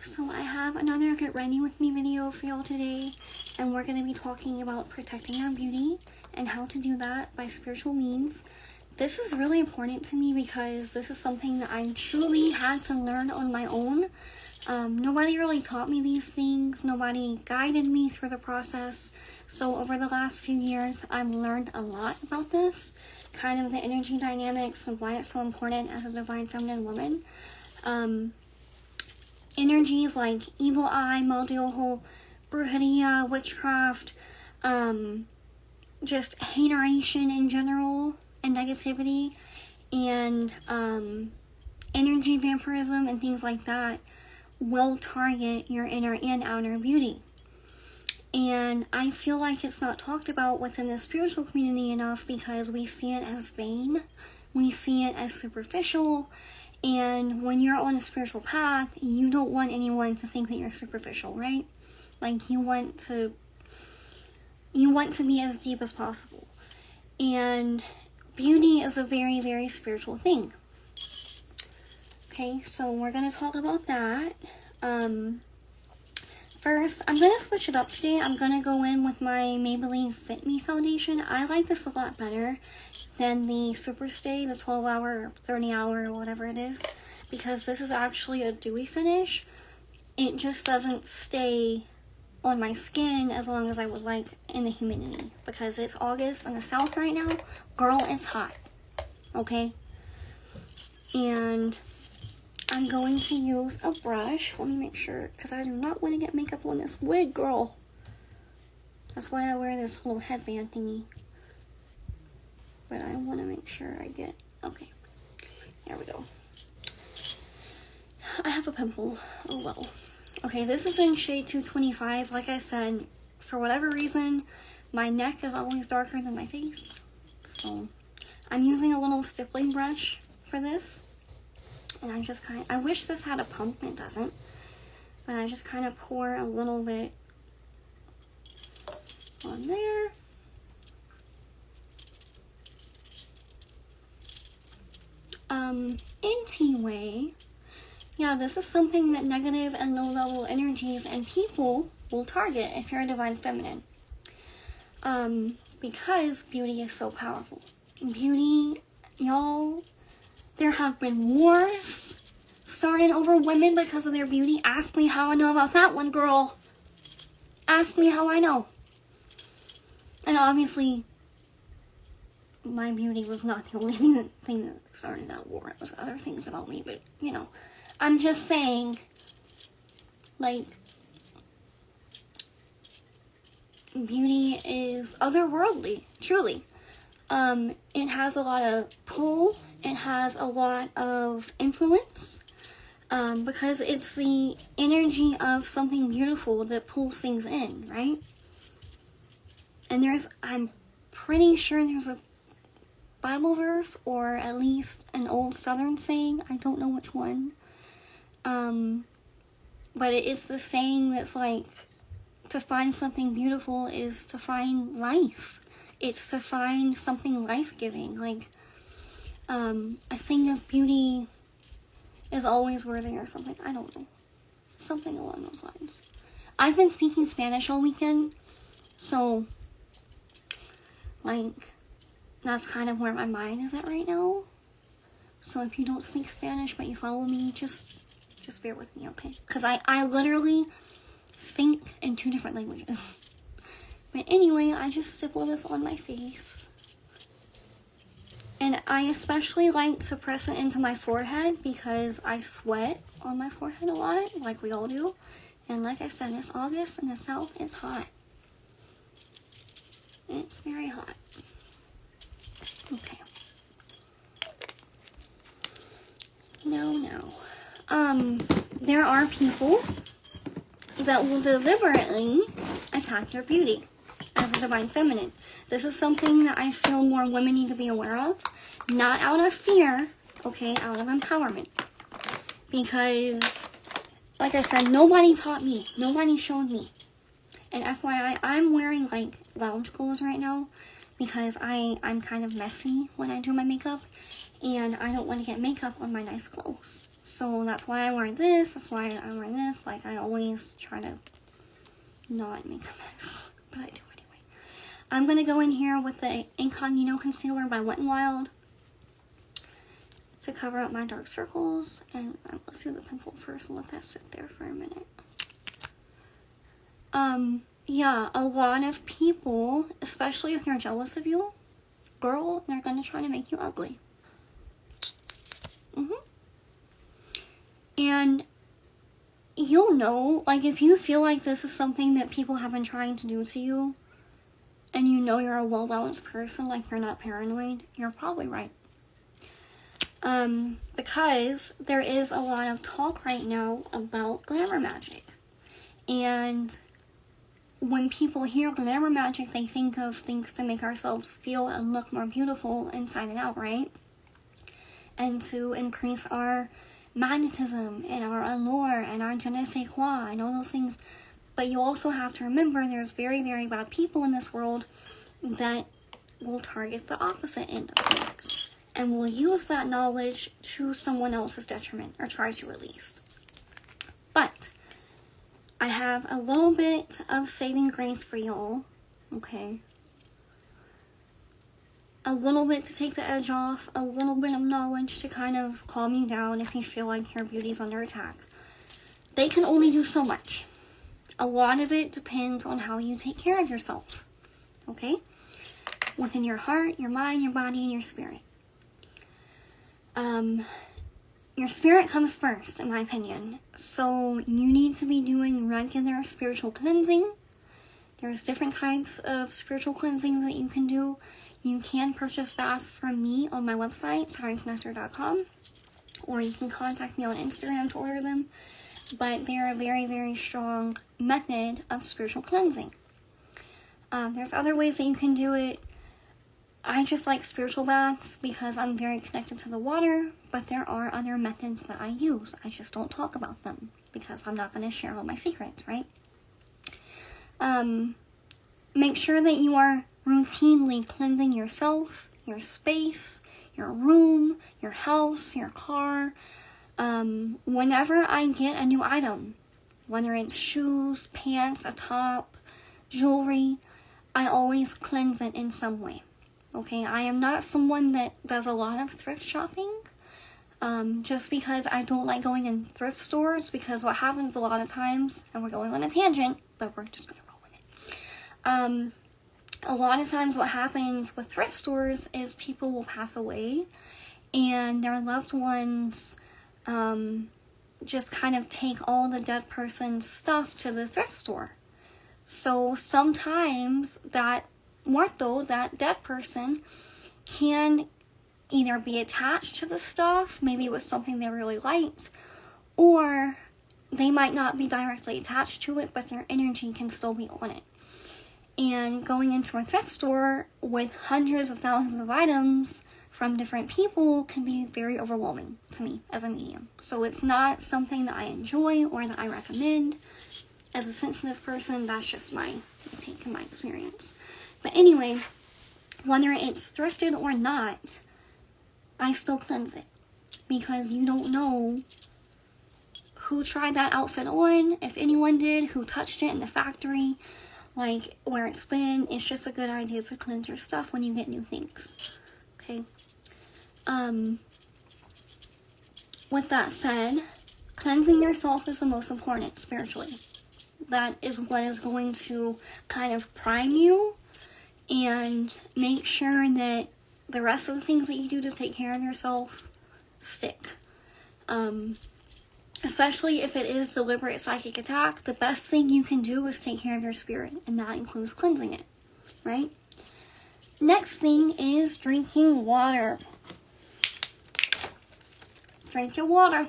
So I have another get ready with me video for y'all today, and we're going to be talking about protecting our beauty and how to do that by spiritual means. This is really important to me because this is something that I truly had to learn on my own. Nobody really taught me these things. Nobody guided me through the process. So over the last few years, I've learned a lot about this, kind of the energy dynamics and why it's so important as a divine feminine woman. Energies like evil eye, mal de ojo, brujeria, witchcraft, just hateration in general, and negativity, and energy vampirism and things like that will target your inner and outer beauty. And I feel like it's not talked about within the spiritual community enough because we see it as vain, we see it as superficial, and when you're on a spiritual path, you don't want anyone to think that you're superficial, right? Like, you want to be as deep as possible. And beauty is a very, very spiritual thing. Okay, so we're going to talk about that. First, I'm going to switch it up today. I'm going to go in with my Maybelline Fit Me foundation. I like this a lot better than the Superstay, the 12-hour or 30-hour or whatever it is, because this is actually a dewy finish. It just doesn't stay on my skin as long as I would like in the humidity, because it's August in the South right now. Girl, it's hot. Okay? And I'm going to use a brush. Let me make sure, because I do not want to get makeup on this wig, girl. That's why I wear this little headband thingy. But I want to make sure I get... Okay. There we go. I have a pimple. Oh well. Okay, this is in shade 225. Like I said, for whatever reason, my neck is always darker than my face. So, I'm using a little stippling brush for this. And I wish this had a pump, it doesn't. But I just kind of pour a little bit on there. Anyway, yeah, this is something that negative and low-level energies and people will target if you're a divine feminine. Because beauty is so powerful. Beauty, y'all, there have been wars started over women because of their beauty. Ask me how I know about that one, girl. Ask me how I know. And obviously, my beauty was not the only thing that started that war. It was other things about me, but, you know. I'm just saying, like, beauty is otherworldly, truly. It has a lot of pull, it has a lot of influence, because it's the energy of something beautiful that pulls things in, right? And I'm pretty sure there's a Bible verse, or at least an old Southern saying, I don't know which one, but it is the saying that's like, to find something beautiful is to find life. It's to find something life-giving. Like, a thing of beauty is always worthy or something. I don't know. Something along those lines. I've been speaking Spanish all weekend, so, like, that's kind of where my mind is at right now. So if you don't speak Spanish but you follow me, just bear with me, okay? Because I literally think in 2 different languages. But anyway, I just stipple this on my face. And I especially like to press it into my forehead because I sweat on my forehead a lot, like we all do. And like I said, it's August in the South, it's hot. It's very hot. Okay. No. There are people that will deliberately attack your beauty as a divine feminine. This is something that I feel more women need to be aware of. Not out of fear, okay, out of empowerment. Because, like I said, nobody taught me. Nobody showed me. And FYI, I'm wearing, like, lounge clothes right now because I'm kind of messy when I do my makeup. And I don't want to get makeup on my nice clothes. So that's why I wear this. That's why I wear this. Like, I always try to not make a mess, but I do anyway. I'm going to go in here with the Incognito Concealer by Wet n Wild to cover up my dark circles. And let's do the pimple first and let that sit there for a minute. Yeah, a lot of people, especially if they're jealous of you, girl, they're going to try to make you ugly. And you'll know, like, if you feel like this is something that people have been trying to do to you, and you know you're a well-balanced person, like you're not paranoid, you're probably right. Because there is a lot of talk right now about glamour magic. And when people hear glamour magic, they think of things to make ourselves feel and look more beautiful inside and out, right? And to increase our magnetism and our allure and our je ne sais quoi and all those things. But you also have to remember there's very, very bad people in this world that will target the opposite end of things and will use that knowledge to someone else's detriment, or try to at least. But I have a little bit of saving grace for y'all, okay? A little bit to take the edge off, a little bit of knowledge to kind of calm you down if you feel like your beauty's under attack. They can only do so much. A lot of it depends on how you take care of yourself, okay? Within your heart, your mind, your body, and your spirit. Your spirit comes first, in my opinion. So you need to be doing regular spiritual cleansing. There's different types of spiritual cleansings that you can do. You can purchase fasts from me on my website, sirenectar.com, or you can contact me on Instagram to order them. But they're a very, very strong method of spiritual cleansing. There's other ways that you can do it. I just like spiritual baths because I'm very connected to the water, but there are other methods that I use. I just don't talk about them because I'm not going to share all my secrets, right? Make sure that you are routinely cleansing yourself, your space, your room, your house, your car. Whenever I get a new item, whether it's shoes, pants, a top, jewelry, I always cleanse it in some way. Okay, I am not someone that does a lot of thrift shopping, just because I don't like going in thrift stores, because what happens a lot of times, and we're going on a tangent, but we're just going to roll with it. A lot of times what happens with thrift stores is people will pass away, and their loved ones just kind of take all the dead person's stuff to the thrift store. So sometimes that muerto, that dead person, can either be attached to the stuff, maybe it was something they really liked, or they might not be directly attached to it, but their energy can still be on it. And going into a thrift store with hundreds of thousands of items from different people can be very overwhelming to me as a medium. So it's not something that I enjoy or that I recommend. As a sensitive person, that's just my take and my experience. But anyway, whether it's thrifted or not, I still cleanse it. Because you don't know who tried that outfit on, if anyone did, who touched it in the factory, like where it's been. It's just a good idea to cleanse your stuff when you get new things. Okay? With that said, cleansing yourself is the most important spiritually. That is what is going to kind of prime you and make sure that the rest of the things that you do to take care of yourself stick. Especially if it is deliberate psychic attack, the best thing you can do is take care of your spirit, and that includes cleansing it, right? Next thing is drinking water. Drink your water.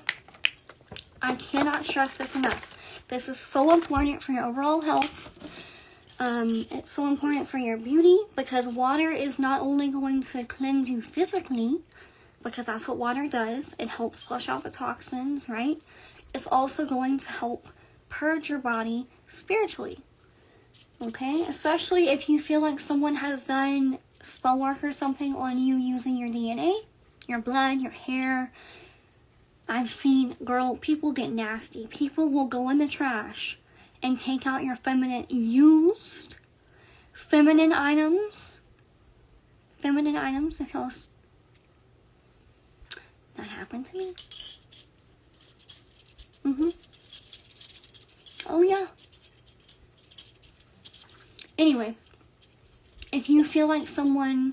I cannot stress this enough. This is so important for your overall health. It's so important for your beauty, because water is not only going to cleanse you physically, because that's what water does. It helps flush out the toxins, right? It's also going to help purge your body spiritually. Okay? Especially if you feel like someone has done spell work or something on you using your DNA, your blood, your hair, I've seen, girl, people get nasty. People will go in the trash and take out your used feminine items. Feminine items, if y'all... That happened to me. Oh, yeah. Anyway, if you feel like someone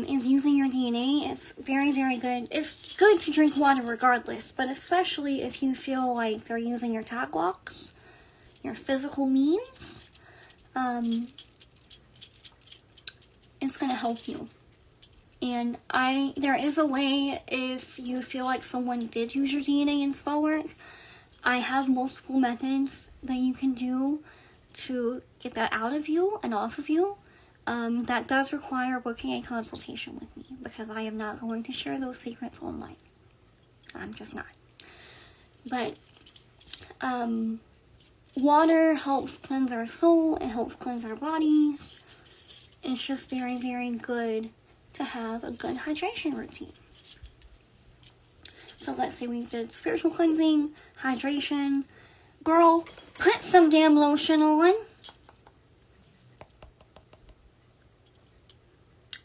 is using your DNA, it's very, very good. It's good to drink water regardless, but especially if you feel like they're using your tag locks, your physical means, it's going to help you. And there is a way, if you feel like someone did use your DNA in spell work, I have multiple methods that you can do to get that out of you and off of you. That does require booking a consultation with me, because I am not going to share those secrets online. I'm just not. But water helps cleanse our soul. It helps cleanse our bodies. It's just very, very good to have a good hydration routine. So let's say we did spiritual cleansing, hydration. Girl, put some damn lotion on.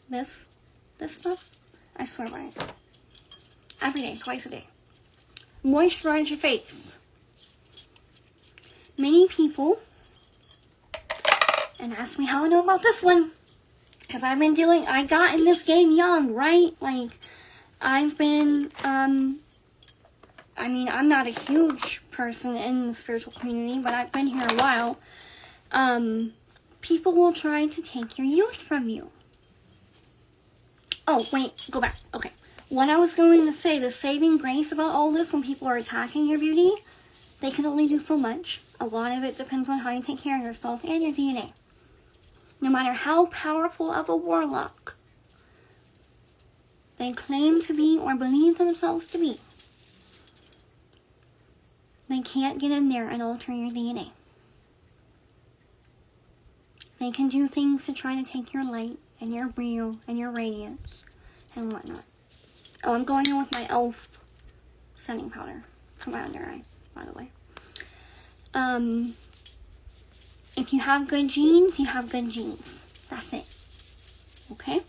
This stuff, I swear by it. Every day, twice a day. Moisturize your face. Many people, and ask me how I know about this one, because I got in this game young, right? Like, I've been, I'm not a huge person in the spiritual community, but I've been here a while. People will try to take your youth from you. Oh, wait, go back. Okay. What I was going to say, the saving grace about all this, when people are attacking your beauty, they can only do so much. A lot of it depends on how you take care of yourself and your DNA. No matter how powerful of a warlock they claim to be or believe themselves to be, they can't get in there and alter your DNA. They can do things to try to take your light and your brio and your radiance and whatnot. Oh, I'm going in with my e.l.f. setting powder for my under eye, by the way. If you have good genes, you have good genes. That's it. Okay?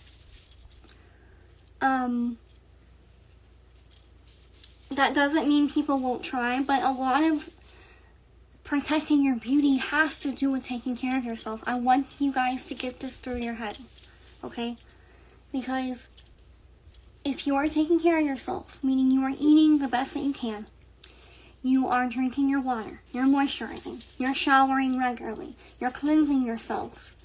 That doesn't mean people won't try, but a lot of protecting your beauty has to do with taking care of yourself. I want you guys to get this through your head. Okay? Because if you are taking care of yourself, meaning you are eating the best that you can, you are drinking your water, you're moisturizing, you're showering regularly, you're cleansing yourself,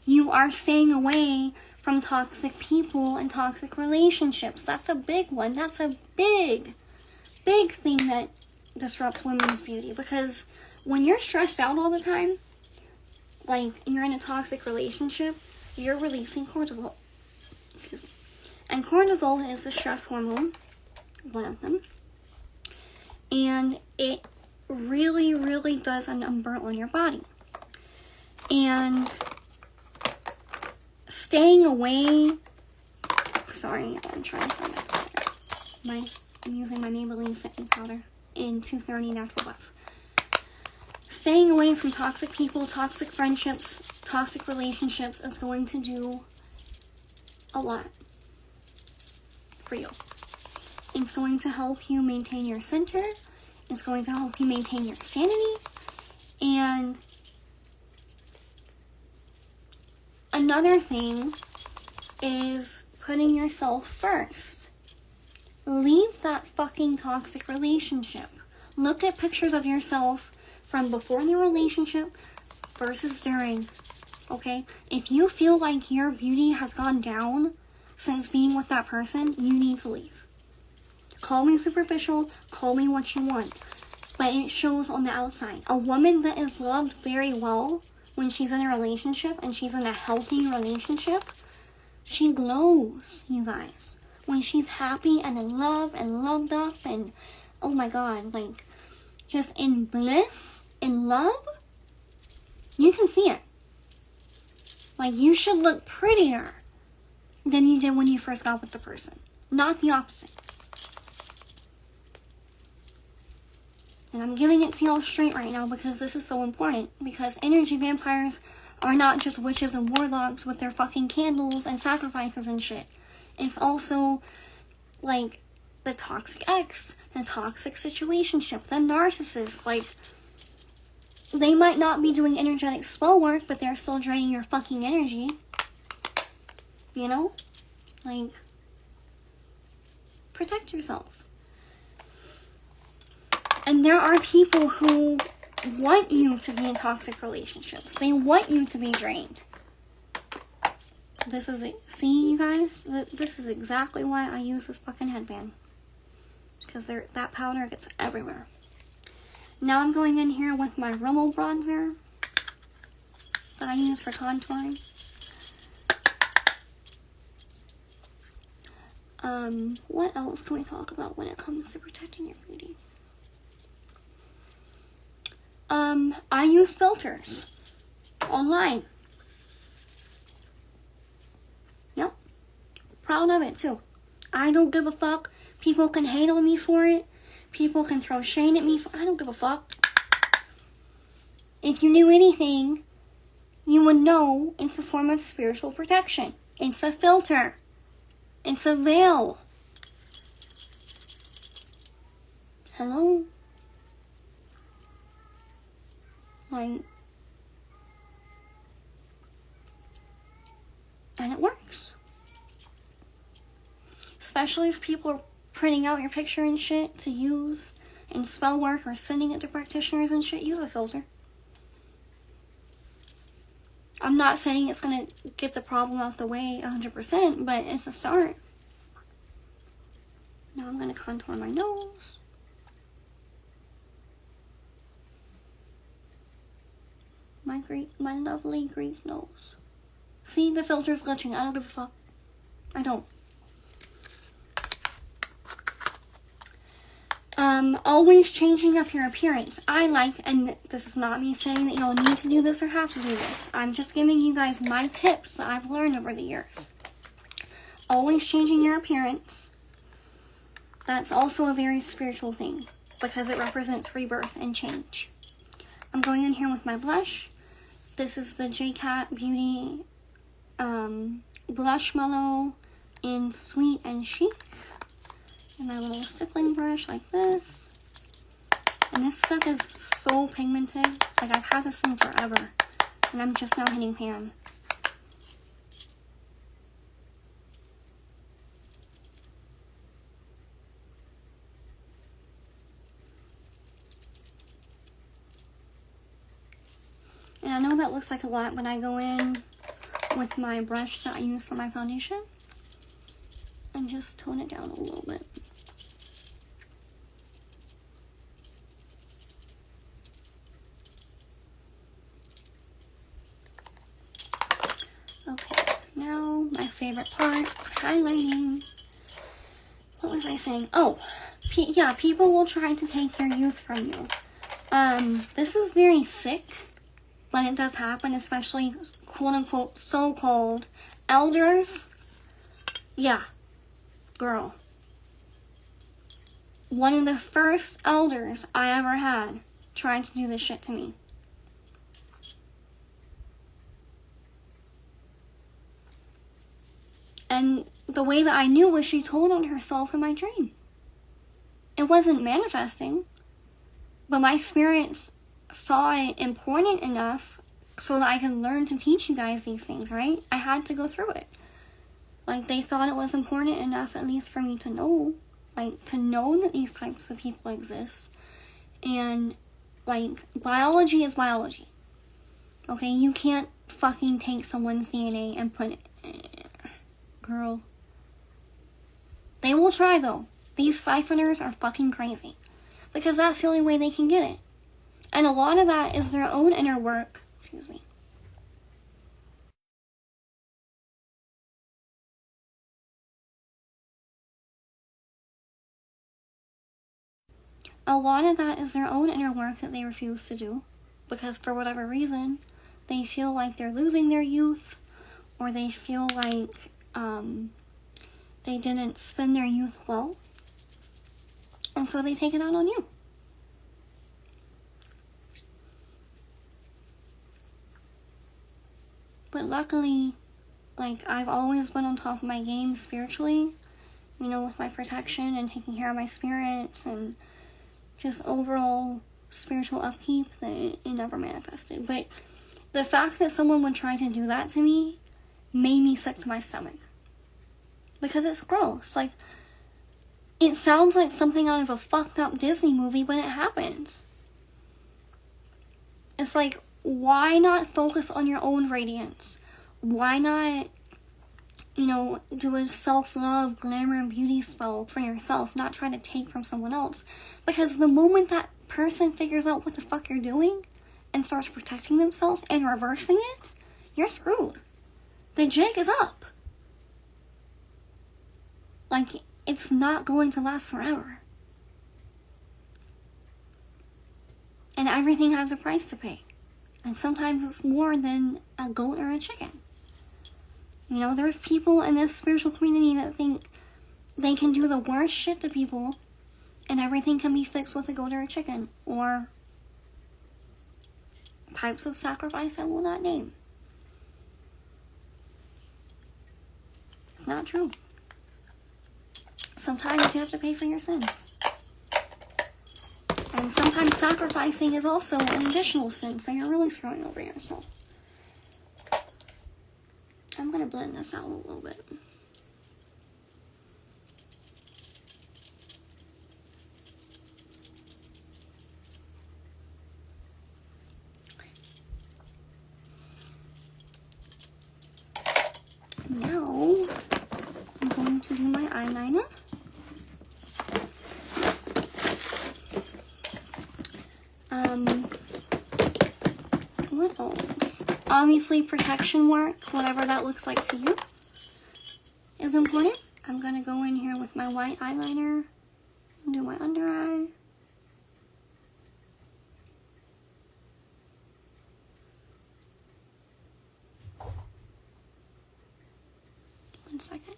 you are staying away from toxic people and toxic relationships. That's a big one. That's a big, big thing that disrupts women's beauty, because when you're stressed out all the time, like you're in a toxic relationship, you're releasing cortisol. Excuse me. And cortisol is the stress hormone, one of them. And it really, really does a number on your body. And staying away... Sorry, I'm trying to find that powder. I'm using my Maybelline Fit Me powder in 230 Natural Buff. Staying away from toxic people, toxic friendships, toxic relationships is going to do a lot for you. It's going to help you maintain your center. It's going to help you maintain your sanity. And another thing is putting yourself first. Leave that fucking toxic relationship. Look at pictures of yourself from before the relationship versus during. Okay? If you feel like your beauty has gone down since being with that person, you need to leave. Call me superficial, call me what you want, but it shows on the outside. A woman that is loved very well when she's in a relationship and she's in a healthy relationship, she glows, you guys. When she's happy and in love and loved up and, oh my god, like, just in bliss, in love, you can see it. Like, you should look prettier than you did when you first got with the person. Not the opposite. And I'm giving it to y'all straight right now because this is so important. Because energy vampires are not just witches and warlocks with their fucking candles and sacrifices and shit. It's also, like, the toxic ex, the toxic situationship, the narcissist. Like, they might not be doing energetic spell work, but they're still draining your fucking energy. You know? Like, protect yourself. And there are people who want you to be in toxic relationships. They want you to be drained. This is it. See, you guys? This is exactly why I use this fucking headband. Because that powder gets everywhere. Now I'm going in here with my Rimmel bronzer that I use for contouring. What else can we talk about when it comes to protecting your beauty? I use filters online. Yep. Proud of it too. I don't give a fuck. People can hate on me for it. People can throw shade at me for I don't give a fuck. If you knew anything, you would know it's a form of spiritual protection. It's a filter. It's a veil. Hello? Like, and it works. Especially if people are printing out your picture and shit to use in spell work or sending it to practitioners and shit, use a filter. I'm not saying it's gonna get the problem out the way 100%, but it's a start. Now I'm gonna contour my nose. My lovely Greek nose. See, the filter's glitching. I don't give a fuck. I don't. Always changing up your appearance. I like, and this is not me saying that you'll need to do this or have to do this. I'm just giving you guys my tips that I've learned over the years. Always changing your appearance. That's also a very spiritual thing because it represents rebirth and change. I'm going in here with my blush. This is the J-Cat Beauty Blush Mellow in Sweet and Chic. And my little stippling brush like this. And this stuff is so pigmented. Like, I've had this thing forever. And I'm just now hitting pan. And I know that looks like a lot, but I go in with my brush that I use for my foundation and just tone it down a little bit. Okay, now my favorite part, highlighting. What was I saying? Oh, yeah, people will try to take your youth from you. This is very sick. When it does happen, especially quote-unquote so-called elders. Yeah, girl. One of the first elders I ever had tried to do this shit to me. And the way that I knew was she told on herself in my dream. It wasn't manifesting, but my spirits saw it important enough so that I could learn to teach you guys these things, right? I had to go through it. Like, they thought it was important enough, at least for me to know. Like, to know that these types of people exist. And, like, biology is biology. Okay? You can't fucking take someone's DNA and put it... Girl. They will try, though. These siphoners are fucking crazy. Because that's the only way they can get it. And a lot of that is their own inner work. Excuse me. A lot of that is their own inner work that they refuse to do. Because for whatever reason, they feel like they're losing their youth. Or they feel like they didn't spend their youth well. And so they take it out on you. But luckily, like, I've always been on top of my game spiritually, you know, with my protection and taking care of my spirits and just overall spiritual upkeep, that it never manifested. But the fact that someone would try to do that to me made me sick to my stomach. Because it's gross. Like, it sounds like something out of a fucked up Disney movie when it happens. It's like, why not focus on your own radiance? Why not, you know, do a self-love, glamour, and beauty spell for yourself, not try to take from someone else? Because the moment that person figures out what the fuck you're doing and starts protecting themselves and reversing it, you're screwed. The jig is up. Like, it's not going to last forever. And everything has a price to pay. And sometimes it's more than a goat or a chicken. You know, there's people in this spiritual community that think they can do the worst shit to people and everything can be fixed with a goat or a chicken. Or types of sacrifice I will not name. It's not true. Sometimes you have to pay for your sins. And sometimes sacrificing is also an additional sin, so you're really screwing over yourself. I'm going to blend this out a little bit. Now, I'm going to do my eyeliner. What else? Obviously, protection work, whatever that looks like to you, is important. I'm going to go in here with my white eyeliner and do my under eye. One second.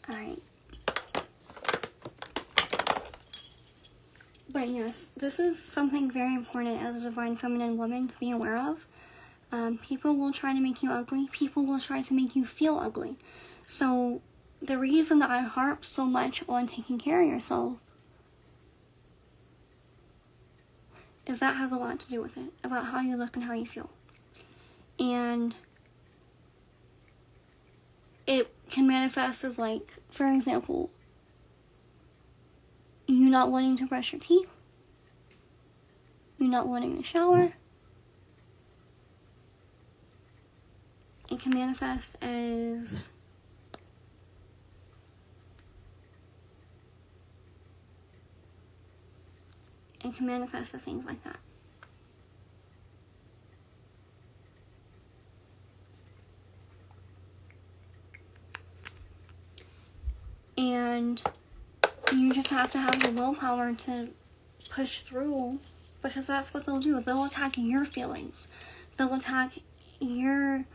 Alright. But yes, this is something very important as a divine feminine woman to be aware of. People will try to make you ugly. People will try to make you feel ugly. So the reason that I harp so much on taking care of yourself is that has a lot to do with it, about how you look and how you feel. And it can manifest as, like, for example, you not wanting to brush your teeth, you not wanting to shower. It can manifest as things like that. And you just have to have the willpower to push through, because that's what they'll do. They'll attack your feelings. They'll attack your,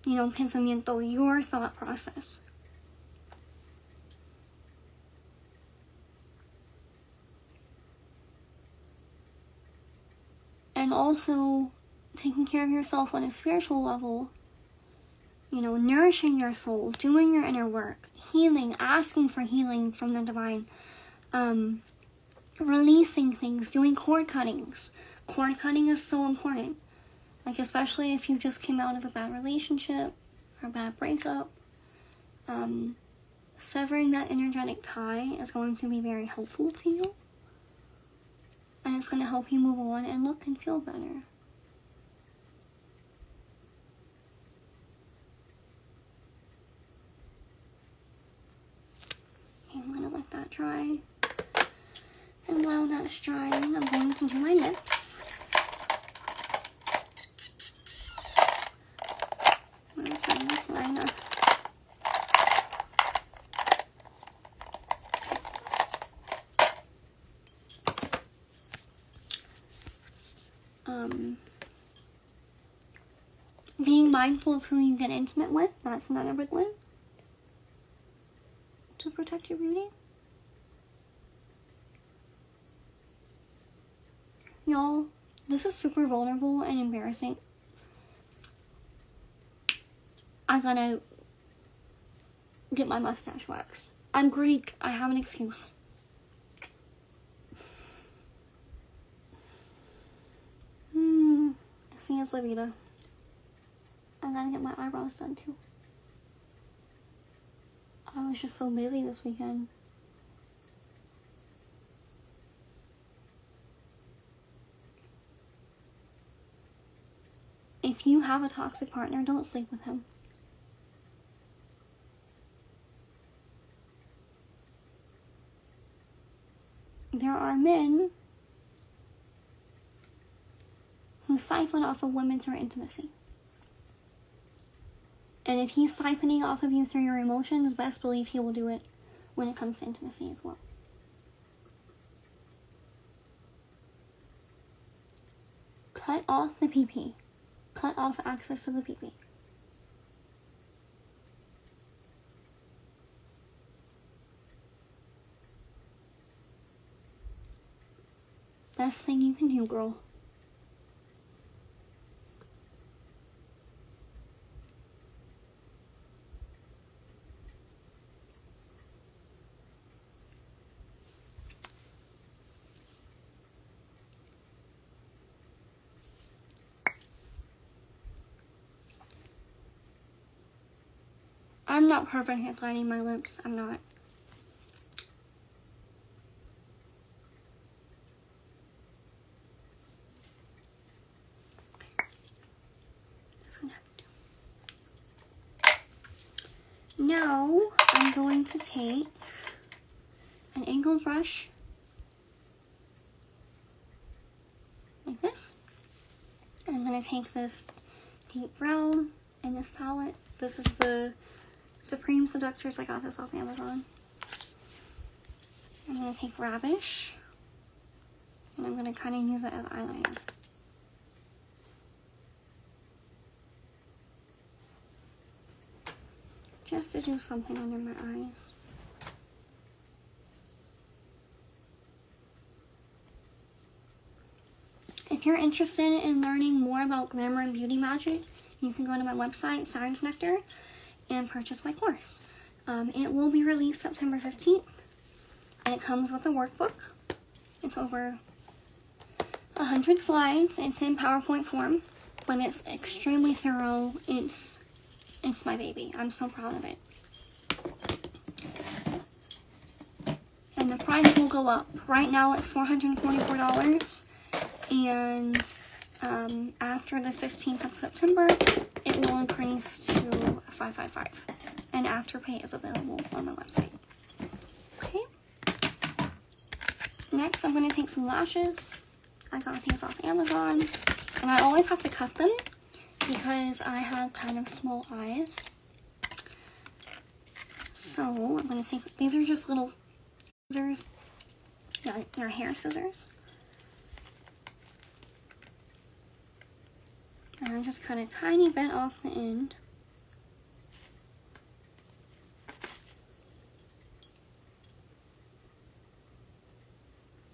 pensamiento, your thought process. And also, taking care of yourself on a spiritual level, nourishing your soul, doing your inner work, healing, asking for healing from the divine, releasing things, doing cord cuttings. Cord cutting is so important. Like, especially if you just came out of a bad relationship or a bad breakup. Severing that energetic tie is going to be very helpful to you. And it's going to help you move on and look and feel better. Okay, I'm going to let that dry. And while that's drying, I'm going to do my lips. eyeliner. Being mindful of who you get intimate with, that's another big one. To protect your beauty. Y'all, this is super vulnerable and embarrassing. I gotta get my mustache waxed. I'm Greek, I have an excuse. See you, Lavita. I gotta get my eyebrows done too. I was just so busy this weekend. If you have a toxic partner, don't sleep with him. There are men who siphon off of women through intimacy. And if he's siphoning off of you through your emotions, best believe he will do it when it comes to intimacy as well. Cut off the PP. Cut off access to the PP. Best thing you can do, girl. I'm not perfect at lining my lips. I'm not. That's gonna have to do. Now I'm going to take an angled brush like this. And I'm going to take this deep brown in this palette. This is the Supreme Seductress. I got this off Amazon. I'm going to take Ravish. And I'm going to kind of use it as eyeliner. Just to do something under my eyes. If you're interested in learning more about glamour and beauty magic, you can go to my website, Siren's Nectar, and purchase my course. It will be released September 15th, and it comes with a workbook. It's over 100 slides. It's in PowerPoint form, but it's extremely thorough. It's my baby. I'm so proud of it. And the price will go up. Right now it's $444, and after the 15th of September, it will increase to $555, and Afterpay is available on my website. Okay. Next, I'm going to take some lashes. I got these off Amazon, and I always have to cut them because I have kind of small eyes. So I'm going to take, these are just little scissors. Yeah, they're hair scissors. And I just cut a tiny bit off the end.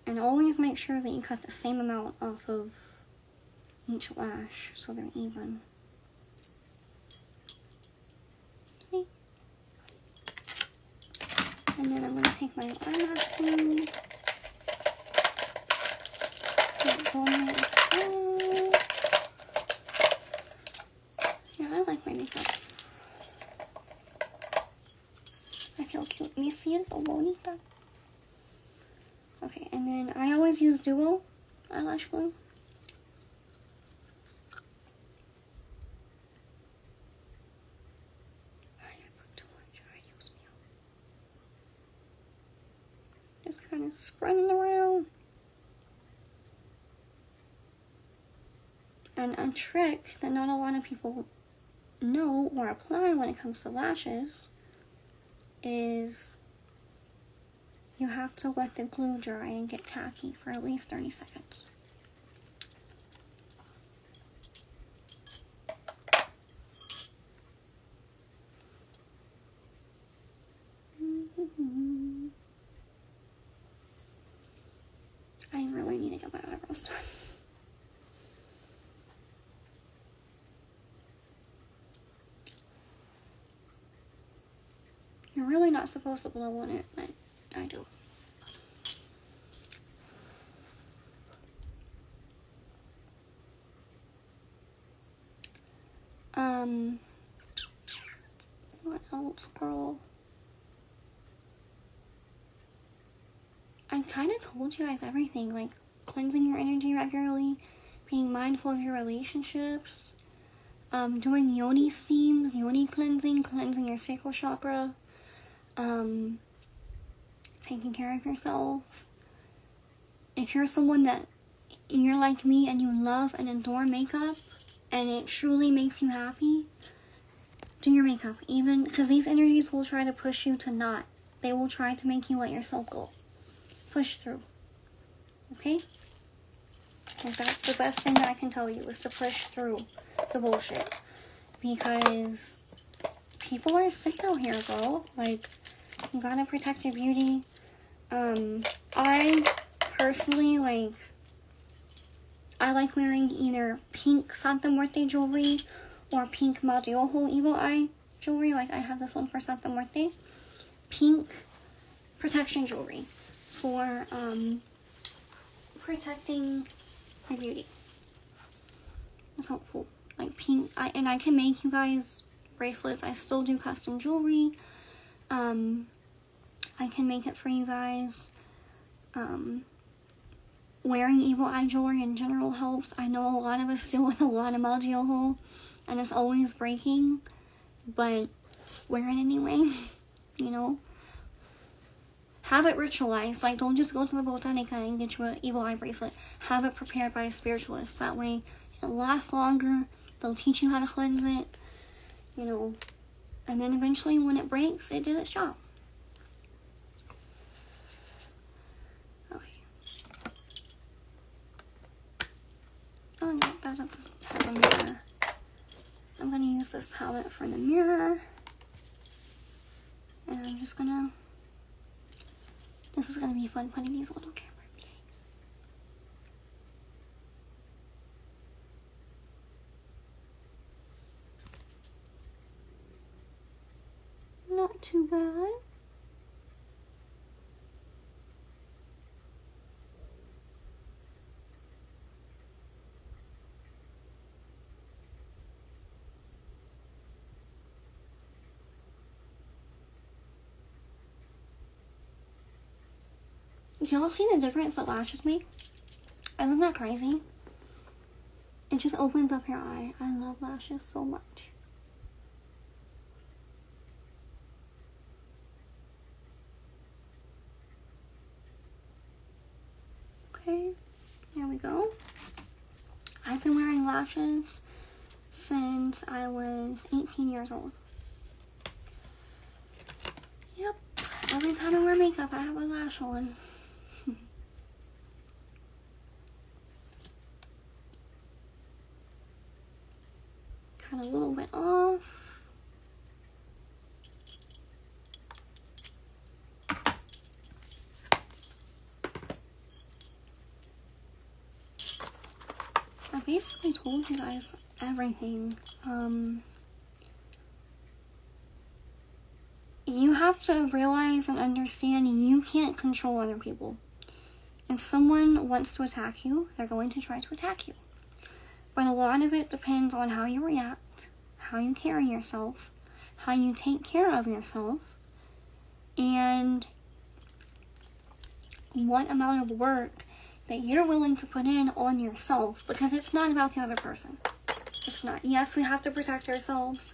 And always make sure that you cut the same amount off of each lash so they're even. See? And then I'm going to take my eyelash glue. Yeah, I like my makeup. I feel cute. Me siento bonita. Okay, and then I always use Duo eyelash glue. I put too much. I use milk. Just kind of spreading around. And a trick that not a lot of people know or apply when it comes to lashes is you have to let the glue dry and get tacky for at least 30 seconds. I really need to get my eyebrows done. You're really not supposed to blow on it, but I do. What else, girl? I kind of told you guys everything, like cleansing your energy regularly, being mindful of your relationships, doing yoni steams, yoni cleansing, cleansing your sacral chakra, taking care of yourself. If you're someone that you're like me and you love and adore makeup and it truly makes you happy, do your makeup, even because these energies will try to push you to not. They will try to make you let yourself go. Push through. Okay? Because that's the best thing that I can tell you, is to push through the bullshit. Because people are sick out here, girl. Like, you gotta protect your beauty. I personally, like, I like wearing either pink Santa Muerte jewelry or pink Mal de Ojo Evil Eye jewelry. Like, I have this one for Santa Muerte. Pink protection jewelry for protecting your beauty. It's helpful. Like pink, and I can make you guys bracelets. I still do custom jewelry. I can make it for you guys. Wearing evil eye jewelry in general helps. I know a lot of us deal with a lot of Mal de Ojo, and it's always breaking, but wear it anyway, you know? Have it ritualized. Like, don't just go to the Botanica and get you an evil eye bracelet. Have it prepared by a spiritualist. That way, it lasts longer. They'll teach you how to cleanse it, you know? And then eventually, when it breaks, it did its job. Oh, yeah, that doesn't have a mirror. I'm going to use this palette for the mirror. And I'm just going to... This is going to be fun putting these little camera every day. Not too bad. Y'all see the difference that lashes make? Isn't that crazy? It just opens up your eye. I love lashes so much. Okay, there we go. I've been wearing lashes since I was 18 years old. Yep, every time I wear makeup, I have a lash on. Cut a little bit off. I basically told you guys everything. You have to realize and understand you can't control other people. If someone wants to attack you, they're going to try to attack you. But a lot of it depends on how you react, how you carry yourself, how you take care of yourself, and what amount of work that you're willing to put in on yourself, because it's not about the other person. It's not. Yes, we have to protect ourselves,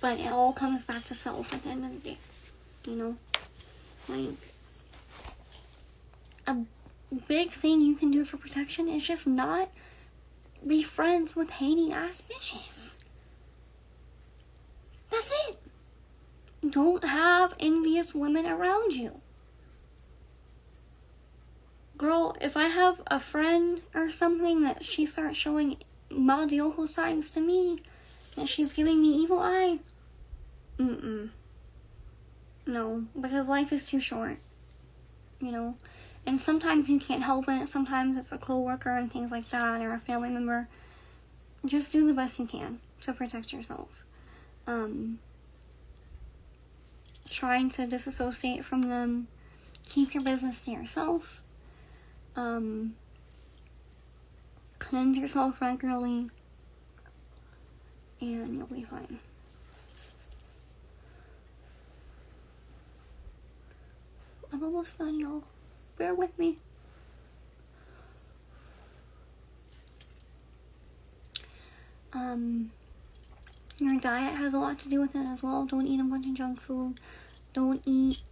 but it all comes back to self at the end of the day. You know? Like, a big thing you can do for protection is just not be friends with hating ass bitches. That's it. Don't have envious women around you. Girl, if I have a friend or something that she starts showing mal de ojo signs to me, that she's giving me evil eye, no, because life is too short, you know. And sometimes you can't help it. Sometimes it's a co-worker and things like that, or a family member. Just do the best you can to protect yourself. Trying to disassociate from them. Keep your business to yourself. Cleanse yourself regularly, and you'll be fine. I'm almost done, y'all. Bear with me. Your diet has a lot to do with it as well. Don't eat a bunch of junk food. Don't eat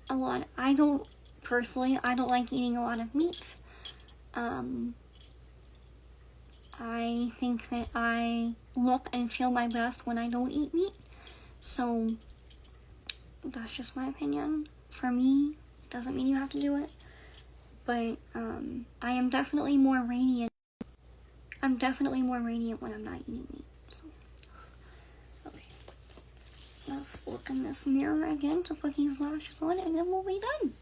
a lot. I don't like eating a lot of meat. I think that I look and feel my best when I don't eat meat. So, that's just my opinion. For me, doesn't mean you have to do it. But, I am definitely more radiant. I'm definitely more radiant when I'm not eating meat. So, okay. Let's look in this mirror again to put these lashes on, and then we'll be done.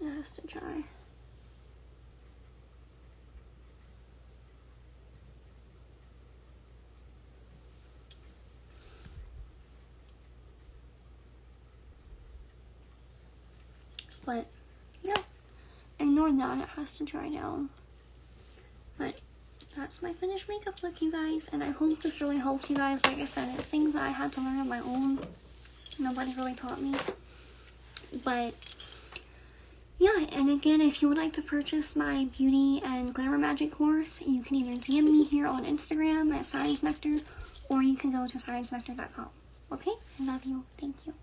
It has to dry. But, yeah, ignore that, it has to dry down. But, that's my finished makeup look, you guys, and I hope this really helped you guys. Like I said, it's things that I had to learn on my own. Nobody really taught me. But, yeah, and again, if you would like to purchase my beauty and glamour magic course, you can either DM me here on Instagram at Nectar, or you can go to sirensnectar.com. Okay? I love you. Thank you.